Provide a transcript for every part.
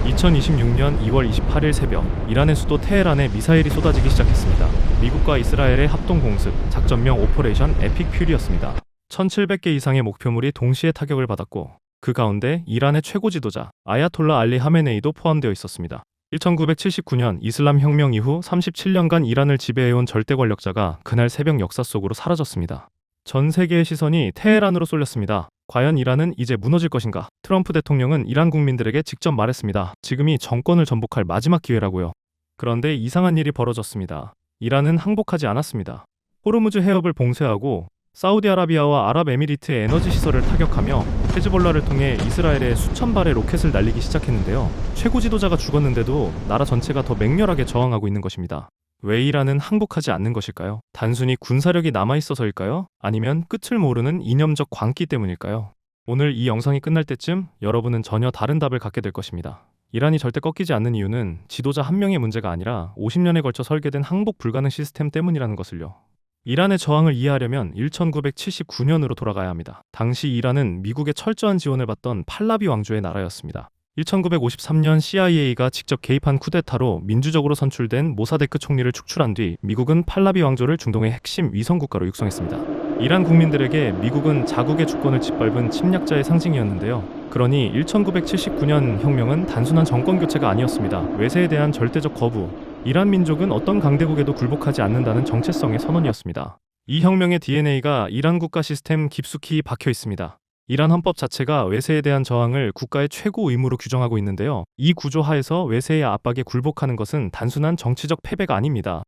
2026년 2월 28일 새벽, 이란의 수도 테헤란에 미사일이 쏟아지기 시작했습니다. 미국과 이스라엘의 합동공습, 작전명 오퍼레이션 에픽 퓨리였습니다. 1700개 이상의 목표물이 동시에 타격을 받았고, 그 가운데 이란의 최고 지도자 아야톨라 알리 하메네이도 포함되어 있었습니다. 1979년 이슬람 혁명 이후 37년간 이란을 지배해온 절대 권력자가 그날 새벽 역사 속으로 사라졌습니다. 전 세계의 시선이 테헤란으로 쏠렸습니다. 과연 이란은 이제 무너질 것인가? 트럼프 대통령은 이란 국민들에게 직접 말했습니다. 지금이 정권을 전복할 마지막 기회라고요. 그런데 이상한 일이 벌어졌습니다. 이란은 항복하지 않았습니다. 호르무즈 해협을 봉쇄하고 사우디아라비아와 아랍에미리트의 에너지 시설을 타격하며 헤즈볼라를 통해 이스라엘에 수천 발의 로켓을 날리기 시작했는데요. 최고 지도자가 죽었는데도 나라 전체가 더 맹렬하게 저항하고 있는 것입니다. 왜 이란은 항복하지 않는 것일까요? 단순히 군사력이 남아있어서일까요? 아니면 끝을 모르는 이념적 광기 때문일까요? 오늘 이 영상이 끝날 때쯤 여러분은 전혀 다른 답을 갖게 될 것입니다. 이란이 절대 꺾이지 않는 이유는 지도자 한 명의 문제가 아니라 50년에 걸쳐 설계된 항복 불가능 시스템 때문이라는 것을요. 이란의 저항을 이해하려면 1979년으로 돌아가야 합니다. 당시 이란은 미국의 철저한 지원을 받던 팔라비 왕조의 나라였습니다. 1953년 CIA가 직접 개입한 쿠데타로 민주적으로 선출된 모사데크 총리를 축출한 뒤 미국은 팔라비 왕조를 중동의 핵심 위성 국가로 육성했습니다. 이란 국민들에게 미국은 자국의 주권을 짓밟은 침략자의 상징이었는데요. 그러니 1979년 혁명은 단순한 정권 교체가 아니었습니다. 외세에 대한 절대적 거부, 이란 민족은 어떤 강대국에도 굴복하지 않는다는 정체성의 선언이었습니다. 이 혁명의 DNA가 이란 국가 시스템 깊숙이 박혀 있습니다. 이란 헌법 자체가 외세에 대한 저항을 국가의 최고 의무로 규정하고 있는데요. 이 구조 하에서 외세의 압박에 굴복하는 것은 단순한 정치적 패배가 아닙니다.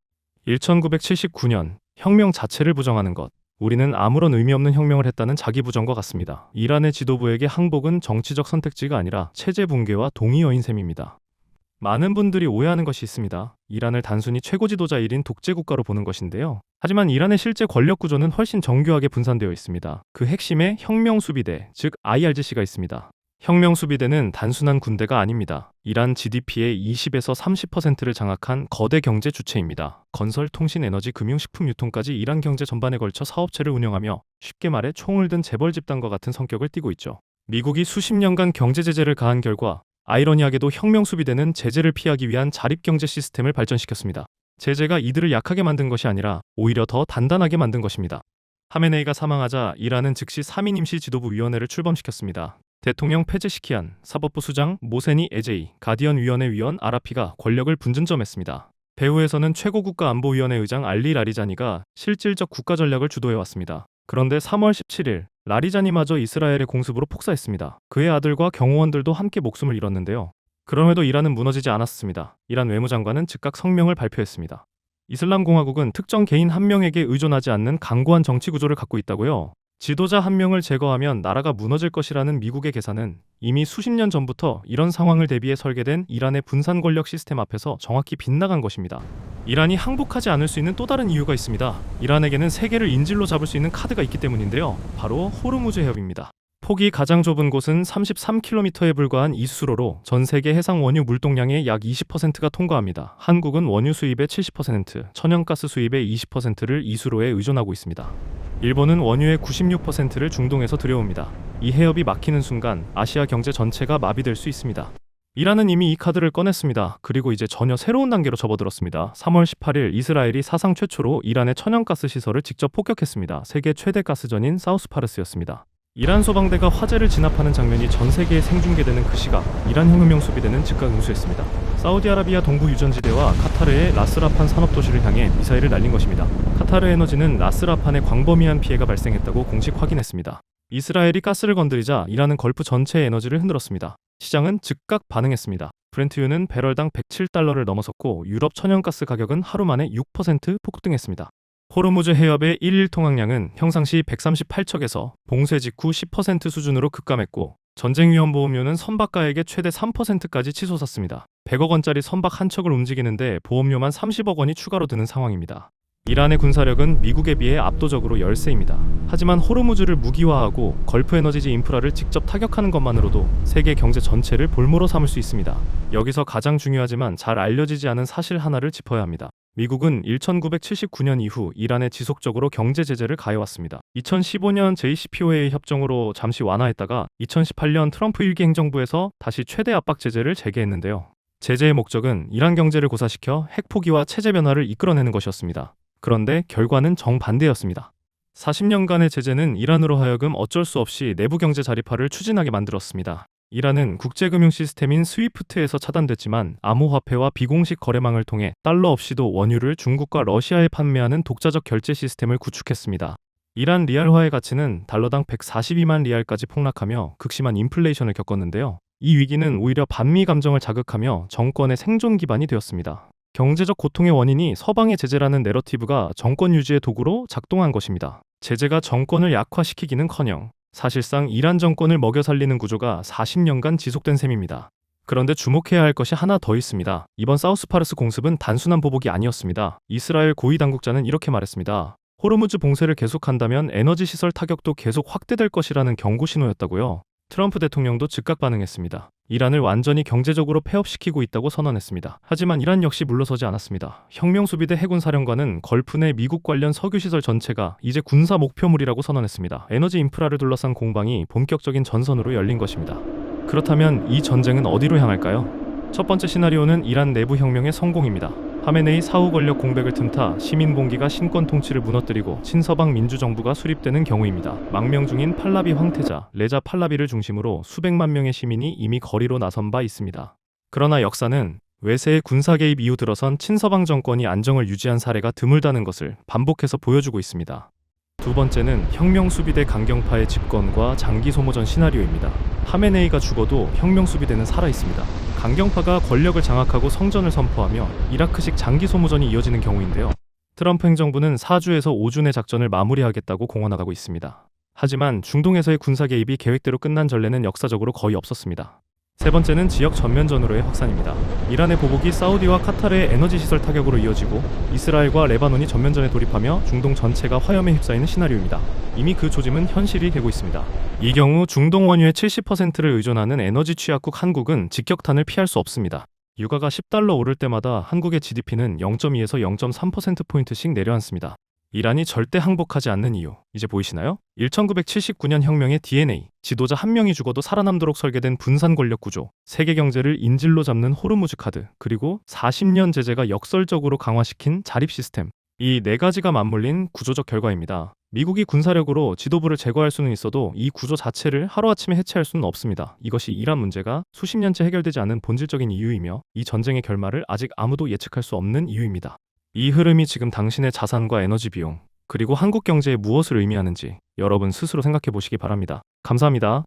1979년, 혁명 자체를 부정하는 것. 우리는 아무런 의미 없는 혁명을 했다는 자기 부정과 같습니다. 이란의 지도부에게 항복은 정치적 선택지가 아니라 체제 붕괴와 동의어인 셈입니다. 많은 분들이 오해하는 것이 있습니다. 이란을 단순히 최고 지도자 1인 독재 국가로 보는 것인데요. 하지만 이란의 실제 권력 구조는 훨씬 정교하게 분산되어 있습니다. 그 핵심에 혁명수비대, 즉 IRGC가 있습니다. 혁명수비대는 단순한 군대가 아닙니다. 이란 GDP의 20에서 30%를 장악한 거대 경제 주체입니다. 건설, 통신, 에너지, 금융, 식품, 유통까지 이란 경제 전반에 걸쳐 사업체를 운영하며 쉽게 말해 총을 든 재벌 집단과 같은 성격을 띠고 있죠. 미국이 수십 년간 경제 제재를 가한 결과 아이러니하게도 혁명수비대는 제재를 피하기 위한 자립경제 시스템을 발전시켰습니다. 제재가 이들을 약하게 만든 것이 아니라 오히려 더 단단하게 만든 것입니다. 하메네이가 사망하자 이란은 즉시 3인 임시 지도부 위원회를 출범시켰습니다. 대통령 페제시키안, 사법부 수장 모세니 에제이, 가디언 위원회 위원 아라피가 권력을 분전점했습니다. 배후에서는 최고국가안보위원회 의장 알리 라리자니가 실질적 국가전략을 주도해왔습니다. 그런데 3월 17일 라리자니마저 이스라엘의 공습으로 폭사했습니다. 그의 아들과 경호원들도 함께 목숨을 잃었는데요. 그럼에도 이란은 무너지지 않았습니다. 이란 외무장관은 즉각 성명을 발표했습니다. 이슬람공화국은 특정 개인 한 명에게 의존하지 않는 강고한 정치 구조를 갖고 있다고요. 지도자 한 명을 제거하면 나라가 무너질 것이라는 미국의 계산은 이미 수십 년 전부터 이런 상황을 대비해 설계된 이란의 분산 권력 시스템 앞에서 정확히 빗나간 것입니다. 이란이 항복하지 않을 수 있는 또 다른 이유가 있습니다. 이란에게는 세계를 인질로 잡을 수 있는 카드가 있기 때문인데요. 바로 호르무즈 해협입니다. 폭이 가장 좁은 곳은 33km에 불과한 이 수로로 전 세계 해상 원유 물동량의 약 20%가 통과합니다. 한국은 원유 수입의 70%, 천연가스 수입의 20%를 이 수로에 의존하고 있습니다. 일본은 원유의 96%를 중동에서 들여옵니다. 이 해협이 막히는 순간 아시아 경제 전체가 마비될 수 있습니다. 이란은 이미 이 카드를 꺼냈습니다. 그리고 이제 전혀 새로운 단계로 접어들었습니다. 3월 18일 이스라엘이 사상 최초로 이란의 천연가스 시설을 직접 폭격했습니다. 세계 최대 가스전인 사우스파르스였습니다. 이란 소방대가 화재를 진압하는 장면이 전 세계에 생중계되는 그 시각, 이란 혁명 수비대는 즉각 응수했습니다. 사우디아라비아 동부 유전지대와 카타르의 라스라판 산업도시를 향해 미사일을 날린 것입니다. 카타르 에너지는 라스라판에 광범위한 피해가 발생했다고 공식 확인했습니다. 이스라엘이 가스를 건드리자 이란은 걸프 전체의 에너지를 흔들었습니다. 시장은 즉각 반응했습니다. 브렌트유는 배럴당 107달러를 넘어섰고 유럽 천연가스 가격은 하루 만에 6% 폭등했습니다. 호르무즈 해협의 1일 통항량은 평상시 138척에서 봉쇄 직후 10% 수준으로 급감했고 전쟁위험보험료는 선박가액의 최대 3%까지 치솟았습니다. 100억 원짜리 선박 한 척을 움직이는데 보험료만 30억 원이 추가로 드는 상황입니다. 이란의 군사력은 미국에 비해 압도적으로 열세입니다. 하지만 호르무즈를 무기화하고 걸프 에너지지 인프라를 직접 타격하는 것만으로도 세계 경제 전체를 볼모로 삼을 수 있습니다. 여기서 가장 중요하지만 잘 알려지지 않은 사실 하나를 짚어야 합니다. 미국은 1979년 이후 이란에 지속적으로 경제 제재를 가해왔습니다. 2015년 JCPOA 협정으로 잠시 완화했다가 2018년 트럼프 1기 행정부에서 다시 최대 압박 제재를 재개했는데요. 제재의 목적은 이란 경제를 고사시켜 핵 포기와 체제 변화를 이끌어내는 것이었습니다. 그런데 결과는 정반대였습니다. 40년간의 제재는 이란으로 하여금 어쩔 수 없이 내부 경제 자립화를 추진하게 만들었습니다. 이란은 국제금융 시스템인 스위프트에서 차단됐지만 암호화폐와 비공식 거래망을 통해 달러 없이도 원유를 중국과 러시아에 판매하는 독자적 결제 시스템을 구축했습니다. 이란 리알화의 가치는 달러당 142만 리알까지 폭락하며 극심한 인플레이션을 겪었는데요. 이 위기는 오히려 반미 감정을 자극하며 정권의 생존 기반이 되었습니다. 경제적 고통의 원인이 서방의 제재라는 내러티브가 정권 유지의 도구로 작동한 것입니다. 제재가 정권을 약화시키기는커녕 사실상 이란 정권을 먹여 살리는 구조가 40년간 지속된 셈입니다. 그런데 주목해야 할 것이 하나 더 있습니다. 이번 사우스파르스 공습은 단순한 보복이 아니었습니다. 이스라엘 고위 당국자는 이렇게 말했습니다. 호르무즈 봉쇄를 계속한다면 에너지 시설 타격도 계속 확대될 것이라는 경고 신호였다고요. 트럼프 대통령도 즉각 반응했습니다. 이란을 완전히 경제적으로 폐업시키고 있다고 선언했습니다. 하지만 이란 역시 물러서지 않았습니다. 혁명수비대 해군사령관은 걸프 내 미국 관련 석유시설 전체가 이제 군사 목표물이라고 선언했습니다. 에너지 인프라를 둘러싼 공방이 본격적인 전선으로 열린 것입니다. 그렇다면 이 전쟁은 어디로 향할까요? 첫 번째 시나리오는 이란 내부 혁명의 성공입니다. 하메네이 사후 권력 공백을 틈타 시민봉기가 신권 통치를 무너뜨리고 친서방 민주정부가 수립되는 경우입니다. 망명 중인 팔라비 황태자, 레자 팔라비를 중심으로 수백만 명의 시민이 이미 거리로 나선 바 있습니다. 그러나 역사는 외세의 군사 개입 이후 들어선 친서방 정권이 안정을 유지한 사례가 드물다는 것을 반복해서 보여주고 있습니다. 두 번째는 혁명수비대 강경파의 집권과 장기 소모전 시나리오입니다. 하메네이가 죽어도 혁명수비대는 살아있습니다. 강경파가 권력을 장악하고 성전을 선포하며 이라크식 장기 소모전이 이어지는 경우인데요. 트럼프 행정부는 4주에서 5주 내 작전을 마무리하겠다고 공언하고 있습니다. 하지만 중동에서의 군사 개입이 계획대로 끝난 전례는 역사적으로 거의 없었습니다. 세 번째는 지역 전면전으로의 확산입니다. 이란의 보복이 사우디와 카타르의 에너지 시설 타격으로 이어지고 이스라엘과 레바논이 전면전에 돌입하며 중동 전체가 화염에 휩싸이는 시나리오입니다. 이미 그 조짐은 현실이 되고 있습니다. 이 경우 중동 원유의 70%를 의존하는 에너지 취약국 한국은 직격탄을 피할 수 없습니다. 유가가 10달러 오를 때마다 한국의 GDP는 0.2에서 0.3%포인트씩 내려앉습니다. 이란이 절대 항복하지 않는 이유, 이제 보이시나요? 1979년 혁명의 DNA, 지도자 한 명이 죽어도 살아남도록 설계된 분산 권력 구조, 세계 경제를 인질로 잡는 호르무즈 카드, 그리고 40년 제재가 역설적으로 강화시킨 자립 시스템. 이 네 가지가 맞물린 구조적 결과입니다. 미국이 군사력으로 지도부를 제거할 수는 있어도 이 구조 자체를 하루아침에 해체할 수는 없습니다. 이것이 이란 문제가 수십 년째 해결되지 않은 본질적인 이유이며 이 전쟁의 결말을 아직 아무도 예측할 수 없는 이유입니다. 이 흐름이 지금 당신의 자산과 에너지 비용, 그리고 한국 경제에 무엇을 의미하는지 여러분 스스로 생각해 보시기 바랍니다. 감사합니다.